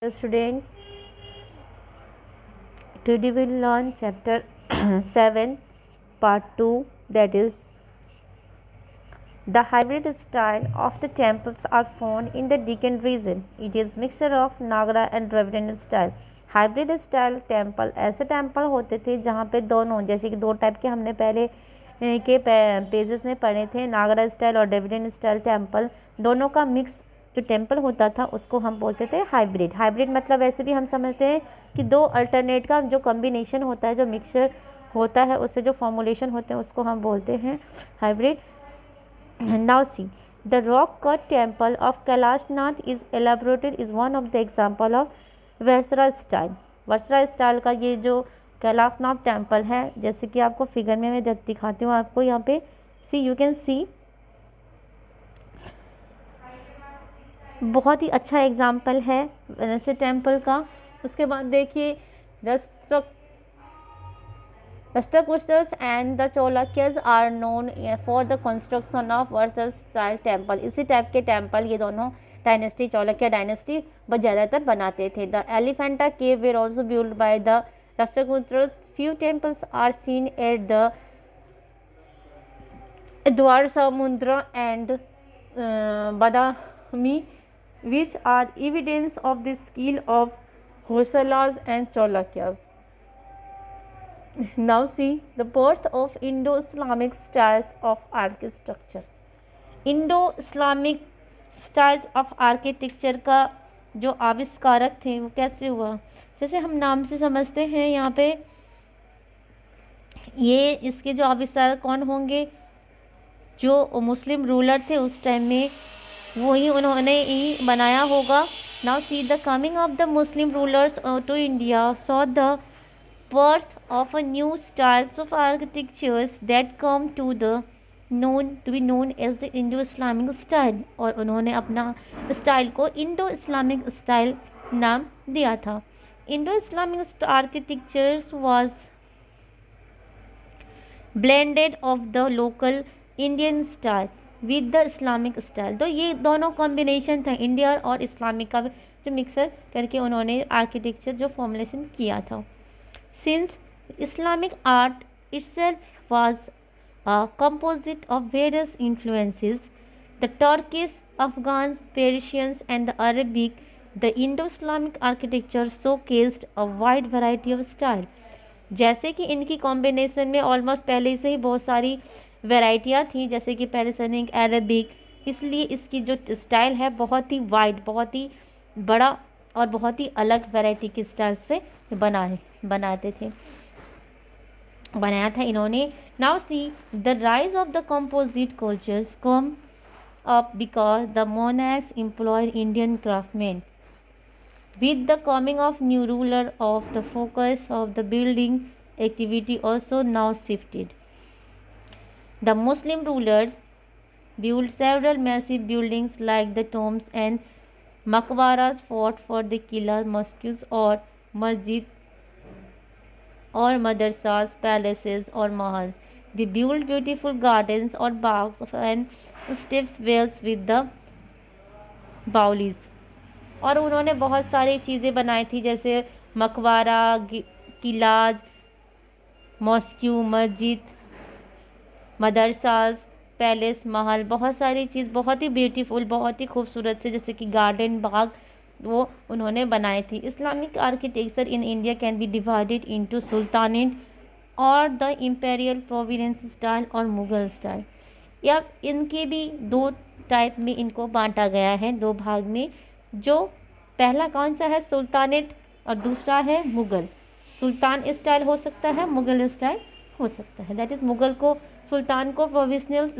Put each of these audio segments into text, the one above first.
Student, today we will learn chapter 7 part 2, that is the hybrid style of the temples are found in the Deccan region. It is mixture of Nagara and Dravidian style. Hybrid style temple ऐसे temple होते थे जहाँ पे दोनों, जैसे कि दो type के हमने पहले के पेजेस में पढ़े थे, नागरा स्टाइल और ड्रेविडियन स्टाइल टेम्पल, दोनों का मिक्स जो टेम्पल होता था उसको हम बोलते थे हाइब्रिड। हाइब्रिड मतलब ऐसे भी हम समझते हैं कि दो अल्टरनेट का जो कम्बिनेशन होता है, जो मिक्सचर होता है, उससे जो फॉर्मुलेशन होते हैं उसको हम बोलते हैं hybrid. Now see the rock cut temple of Kailashnath is elaborated is one of the example of Vesara style. Vesara style का ये जो कैलाशनाथ टेम्पल है, जैसे कि आपको फिगर में मैं दिखाती हूँ आपको, यहाँ पे सी यू कैन सी, बहुत ही अच्छा एग्जाम्पल है वैसे टेम्पल का। उसके बाद देखिए Rashtrakutas and the Chalukyas are known for the construction of Vesara style temple. इसी टाइप के टेम्पल ये दोनों डायनेस्टी, चालुक्य डायनेस्टी बहुत ज़्यादातर बनाते थे। The Elephanta cave were also build by the Rashtrakutas. Few temples are seen at the Dwara Samudra and Badami which are evidence of the skill of Hoysalas and Chalukyas. Now see the birth of Indo-Islamic styles of architecture. Indo-Islamic styles of architecture का जो आविष्कारक थे वो कैसे हुआ, जैसे हम नाम से समझते हैं यहाँ पे, ये इसके जो आविष्कारक कौन होंगे, जो मुस्लिम रूलर थे उस टाइम में, वही उन्होंने ही बनाया होगा। Now see the coming of the Muslim rulers to India saw the birth of a new styles of architectures that come to be known as the Indo Islamic style. और उन्होंने अपना स्टाइल को इंडो इस्लामिक स्टाइल नाम दिया था। Indo Islamic architectures was blended of the local Indian style with the Islamic style. तो ये दोनों कॉम्बिनेशन था, इंडिया और इस्लामिक का जो मिक्सर करके उन्होंने आर्किटेक्चर जो फॉर्मुलेशन किया था। Since Islamic art itself was a composite of various influences, the Turkish, Afghan, Persians and the Arabic, the Indo Islamic architecture showcased a wide variety of style. जैसे कि इनकी कॉम्बिनेशन में almost पहले से ही बहुत सारी वैरायटियाँ थी, जैसे कि पेरिसनिक, अरबिक, इसलिए इसकी जो स्टाइल है बहुत ही वाइड, बहुत ही बड़ा और बहुत ही अलग वैरायटी के स्टाइल्स पे बनाया था इन्होंने। Now see the rise of the composite cultures come up because the monarchs employed Indian craftsman. With the coming of new ruler of the focus of the building activity also now shifted. The Muslim rulers built several massive buildings like the tombs and maqbaras, fought for the qillas, mosques or masjid or madrasas, palaces or mahals. They built beautiful gardens or bags and steps wells with the baolis. और उन्होंने बहुत सारी चीज़ें बनाई थी, जैसे मकबरा, किलाज, mosque, मस्जिद, मदरसाज, पैलेस, महल, बहुत सारी चीज़ बहुत ही ब्यूटीफुल, बहुत ही खूबसूरत से, जैसे कि गार्डन, बाग, वो उन्होंने बनाई थी। Islamic architecture in India can be divided into sultanate और द इम्पेरियल प्रोविडेंस स्टाइल और मुग़ल स्टाइल। या इनके भी दो टाइप में इनको बांटा गया है, दो भाग में। जो पहला कौन सा है, सुल्तानेट, और दूसरा है मुग़ल। सुल्तान स्टाइल हो सकता है, मुग़ल स्टाइल हो सकता है, दैट इज़ मुग़ल को, सुल्तान को प्रोविजनल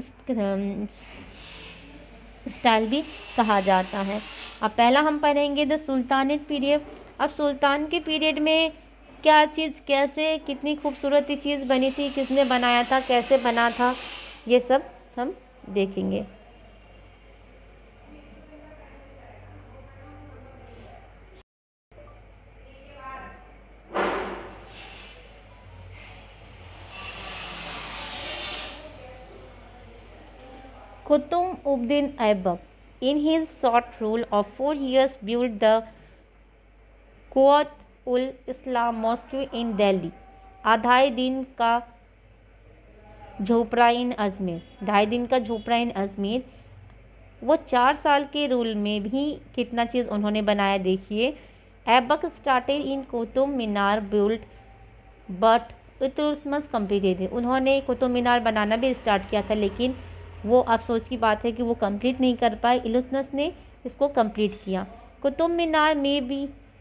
स्टाइल भी कहा जाता है। अब पहला हम पढ़ेंगे द सुल्तानेट पीरियड। अब सुल्तान के पीरियड में क्या चीज़, कैसे, कितनी खूबसूरत चीज़ बनी थी, किसने बनाया था, कैसे बना था, ये सब हम देखेंगे। Qutb-ud-Din Aibak, in his short rule of 4 years, built the Quwwat ul Islam mosque in Delhi, Dhai Din का झोपड़ा इन अजमेर, ढाई दिन का झोपड़ा इन अजमेर। वो 4 साल के रूल में भी कितना चीज़ उन्होंने बनाया देखिए। Aibak started in Qutub Minar built but Iltutmish completed. उन्होंने कुतुब मीनार बनाना भी स्टार्ट किया था, लेकिन वो अफसोस की बात है कि वो कंप्लीट नहीं कर पाए। इल्तुतमिश ने इसको कंप्लीट किया। Qutub Minar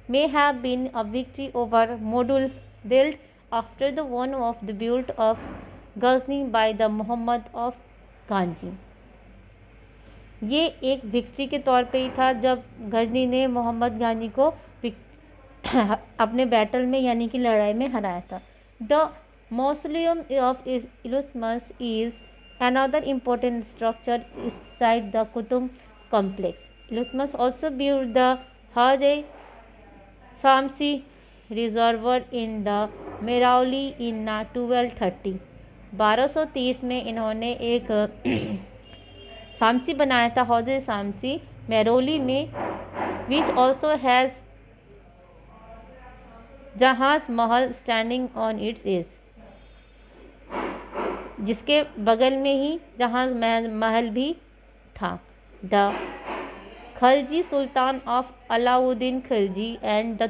may have been a victory over Modul built after the one of the built of Ghazni by the Muhammad of गांजी। ये एक विक्ट्री के तौर पे ही था जब गजनी ने मोहम्मद गानी को अपने बैटल में यानी कि लड़ाई में हराया था। The mausoleum of Iltutmish is another important structure inside the Qutb complex. Iltutmish also built the Haj Shamsi reservoir in the Mehrauli in 1230। 1230 में इन्होंने एक शामसी बनाया था, हौज शामसी मेहरौली में, विच ऑल्सो हैज़ जहाज महल स्टैंडिंग ऑन इट्स एज, जिसके बगल में ही जहाज महल भी था। The Khalji sultan of Alauddin Khilji and the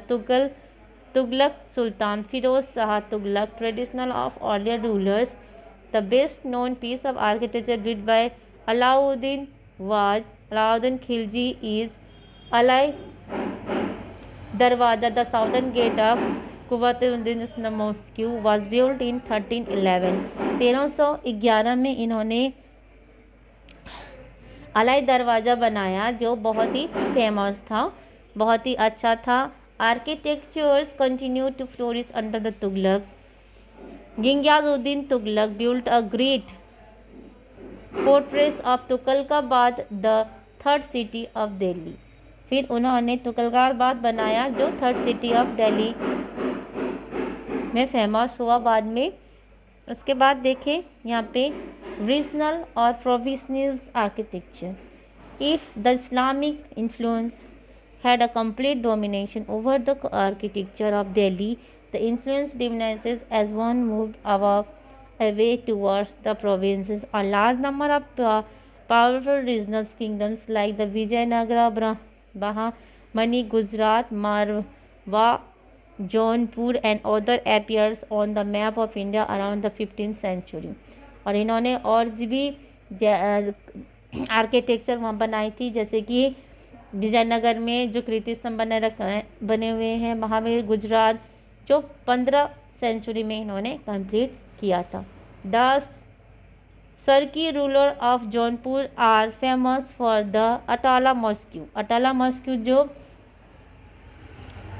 Tughlaq sultan Firoz Shah Tughlaq traditional of earlier rulers. The best known piece of architecture built by Alauddin was Alauddin Khilji is Alai Darwaza. The southern gate of Quwwat-ul-Din Mosque was built in 1311। 1311 में इन्होंने अलाई दरवाज़ा बनाया जो बहुत ही famous था, बहुत ही अच्छा था। Architectures continue to flourish under the Tughlaq. Ghiyasuddin Tughlaq built a great fortress of Tughlaqabad the third city of Delhi. फिर उन्होंने तुगलकाबाद बनाया जो थर्ड सिटी ऑफ दिल्ली में फेमस हुआ बाद में। उसके बाद देखें यहाँ पे रीजनल और provincial architecture. If the Islamic influence had a complete domination over the architecture of Delhi, the influence diminishes as one moved away towards the provinces. A large number of powerful regional kingdoms like the Vijayanagara, Bahamani, Gujarat, Marwa, Jaunpur and other appears on the map of India around the 15th century। और इन्होंने और भी architecture वहाँ बनाई थी, जैसे कि विजयनगर में जो कीर्ति स्तंभ बने हुए हैं, महावीर गुजरात जो 15 सेंचुरी में इन्होंने कंप्लीट किया था। The Sharqi ruler of Jaunpur are famous for the Atala mosque. Atala mosque जो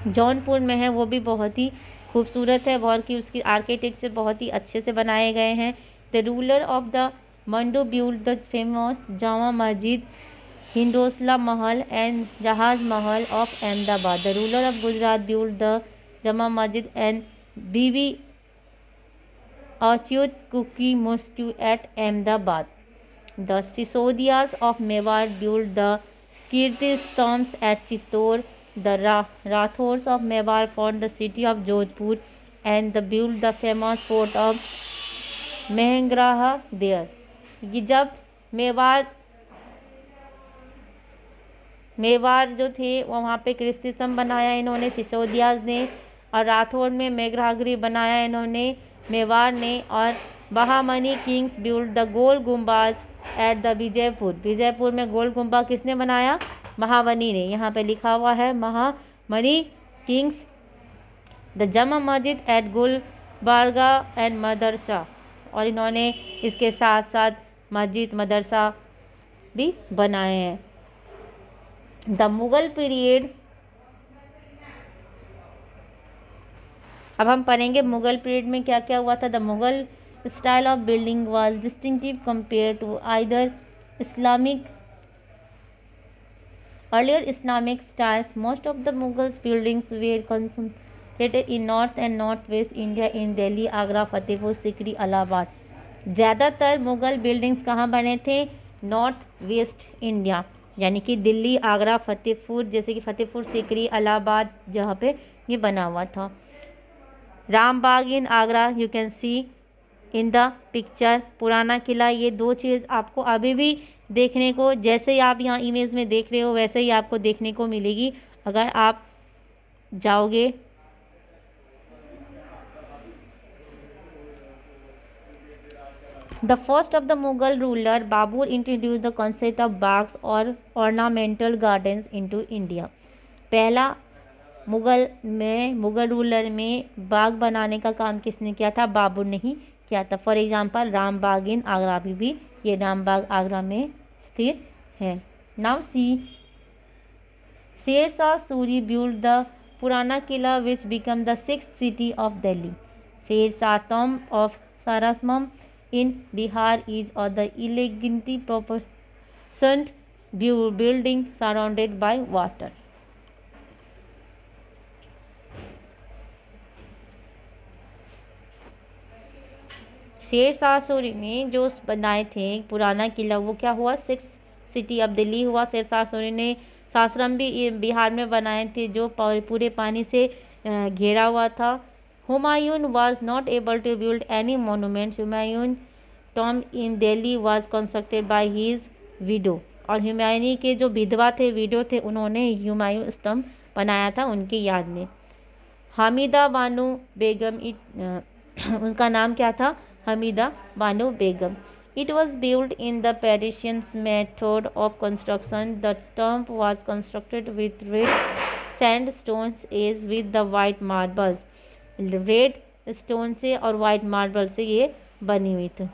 जौनपुर में है वो भी बहुत ही खूबसूरत है, बहुत की उसकी आर्किटेक्चर बहुत ही अच्छे से बनाए गए हैं। The ruler of the Mandu build the famous Jama Masjid, Hindola Mahal and Jahaz Mahal of Ahmedabad. The ruler of Gujarat build the Jama Masjid and Bibi Achyut Kuki Mosque at Ahmedabad। The Sisodias of Mewar built the Kirti Stones at Chittor। The Rathors of Mewar found the city of Jodhpur and the built the famous fort of Mehengraha there। ये जब मेवाड़ जो थे वहाँ पे कीर्ति स्तंभ बनाया इन्होंने सिसोदियाज ने, और राठौर में मेघरागिरी बनाया इन्होंने मेवाड़ ने, और Bahmani kings build the Gol Gumbaz at the Vijaypur. Vijaypur में गोल गुम्बा किसने बनाया? महामनी ने। यहाँ पे लिखा हुआ है महामनी किंग्स। द जमा मस्जिद एट गुलबर्गा एंड मदरसा, और इन्होंने इसके साथ साथ मस्जिद मदरसा भी बनाए हैं। द मुग़ल पीरियड, अब हम पढ़ेंगे मुग़ल पीरियड में क्या क्या हुआ था। The Mughal style of building was distinctive compare to either Islamic earlier Islamic styles. Most of the Mughals buildings were concentrated in north and north west India in Delhi, Agra, Fatehpur Sikri, Allahabad. ज़्यादातर मुग़ल बिल्डिंग्स कहाँ बने थे? नॉर्थ वेस्ट इंडिया यानी कि दिल्ली, आगरा, फतेहपुर, जैसे कि फतेहपुर सीकरी, इलाहाबाद, जहाँ पे ये बना हुआ था। Ram Bagh in Agra, you can see in the picture. Purana Qila, ये दो चीज़ आपको अभी भी देखने को, जैसे ही आप यहाँ इमेज में देख रहे हो वैसे ही आपको देखने को मिलेगी अगर आप जाओगे। The first of the Mughal ruler Babur introduced the concept of bags or ornamental gardens into India. पहला मुगल रूलर में बाग बनाने का काम किसने किया था? बाबर ने ही किया था। For example Ram Bagh in Agra, भी ये राम बाग आगरा में स्थित है। Now C Sher Shah Suri built the पुराना किला which became the 6th city of Delhi. Sher Shah tomb of Saraswam in Bihar is of the elegantly proportioned building surrounded by water. Sher Shah Suri ने जो बनाए थे पुराना किला, वो क्या हुआ? 6th सिटी ऑफ दिल्ली हुआ। शेर शाह सूरी ने सासाराम भी बिहार में बनाए थे जो पूरे पानी से घेरा हुआ था। Humayun was not able to build any monument. Humayun tomb in Delhi was constructed by his widow. और हुमायूनी के जो विधवा थे, विडो थे, उन्होंने हुमायूं स्तंभ बनाया था उनकी याद में। हामिदा बानो बेगम, उनका नाम क्या था? Hamida Bano Begum. It was built in the Parisian method of construction. The tomb was constructed with red sandstones as with the white marbles. Red stone से और white marble से ये बनी हुई थी।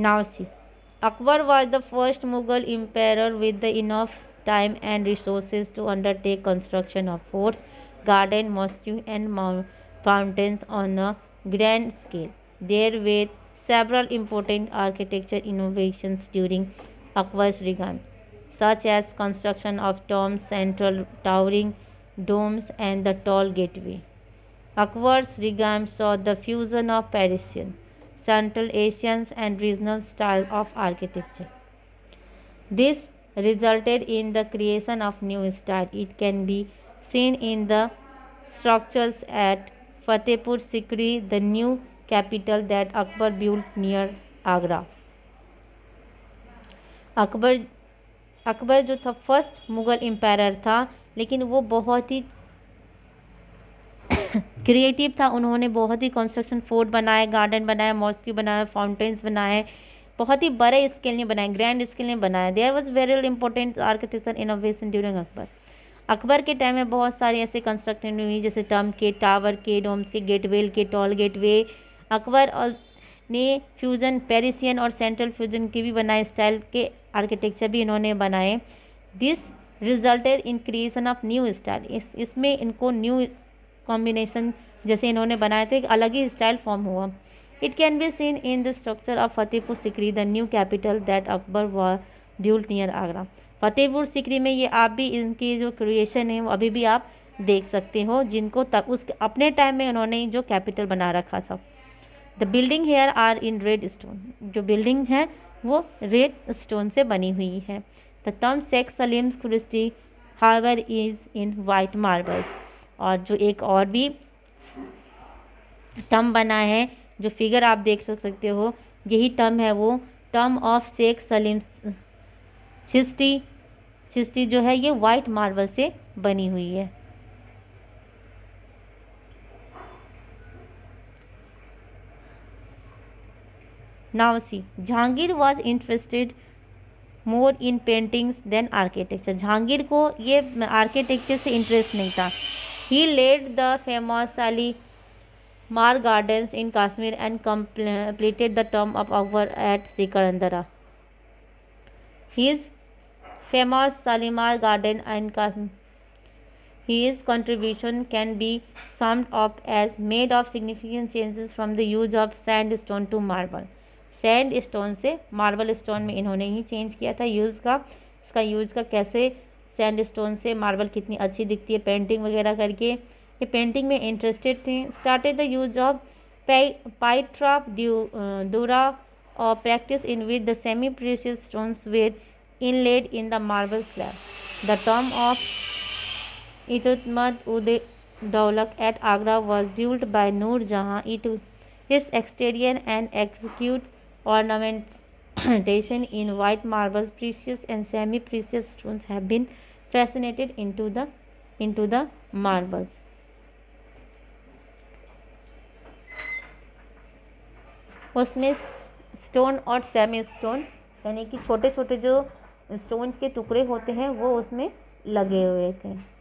Now see, Akbar was the first Mughal emperor with the enough time and resources to undertake construction of forts, garden, mosque and fountains on a grand scale. There were several important architecture innovations during Akbar's reign, such as construction of tombs, central towering domes, and the tall gateway. Akbar's reign saw the fusion of Persian, Central Asian, and regional style of architecture. This resulted in the creation of new style. It can be seen in the structures at Fatehpur Sikri, the new capital that Akbar built near Agra. Akbar जो था first Mughal empire था, लेकिन वो बहुत ही creative था। उन्होंने बहुत ही construction, fort बनाए, गार्डन बनाए, मॉस्क बनाए, फाउंटेन्स बनाए, बहुत ही बड़े स्केल में बनाए, ग्रैंड स्केल में बनाए। There was very important architecture innovation during Akbar. Akbar के टाइम में बहुत सारी ऐसे कंस्ट्रक्शन हुई, जैसे टर्म के, टावर के, डोम्स के, गेटवेल के, टॉल गेटवे। अकबर ने फ्यूज़न, पेरिसियन और सेंट्रल फ्यूज़न के भी बनाए, स्टाइल के आर्किटेक्चर भी इन्होंने बनाए। This resulted in creation of new style. इसमें इनको न्यू कॉम्बिनेशन जैसे इन्होंने बनाए थे, एक अलग ही स्टाइल फॉर्म हुआ। It can be seen in the structure of Fatehpur Sikri, the new capital that Akbar was built near Agra. Fatehpur Sikri में ये आप भी इनकी जो क्रिएशन है वो अभी भी आप देख सकते हो, जिनको तक उस अपने टाइम में उन्होंने जो कैपिटल बना रखा था। The building here are in red stone, जो बिल्डिंग है वो रेड स्टोन से बनी हुई है। द टर्म Sheikh Salim Khurshi however is in white marbles. और जो एक और भी टर्म बना है, जो फिगर आप देख सकते हो, यही टर्म है वो टर्म ऑफ शेख सलीम चिश्ती जो है ये वाइट मार्बल से बनी हुई है। Now see, Jahangir was interested more in paintings than architecture. Jahangir को ये आर्किटेक्चर से इंटरेस्ट नहीं था। He led the famous Shalimar gardens in Kashmir and completed the tomb of Akbar at Sikandra. His famous Shalimar Garden and Kashmir. His contribution can be summed up as made of significant changes from the use of sandstone to marble. Sandstone से marble stone में इन्होंने ही change किया था use का। इसका use का कैसे sandstone से मार्बल कितनी अच्छी दिखती है पेंटिंग वगैरह करके, ये पेंटिंग में इंटरेस्टेड थे। स्टार्टेड द यूज ऑफ पाइट्राफ, दूरा practice in which the semi-precious stones were inlaid in the marble slab. The tomb of Itutmad-ud-Daulak at Agra was built by Noor Jahan. Its exterior and executes ornamentation in white marbles, precious and semi-precious stones have been fascinated into the marbles. उसमें stone और semi stone यानी कि छोटे छोटे जो stones के टुकड़े होते हैं वो उसमें लगे हुए थे.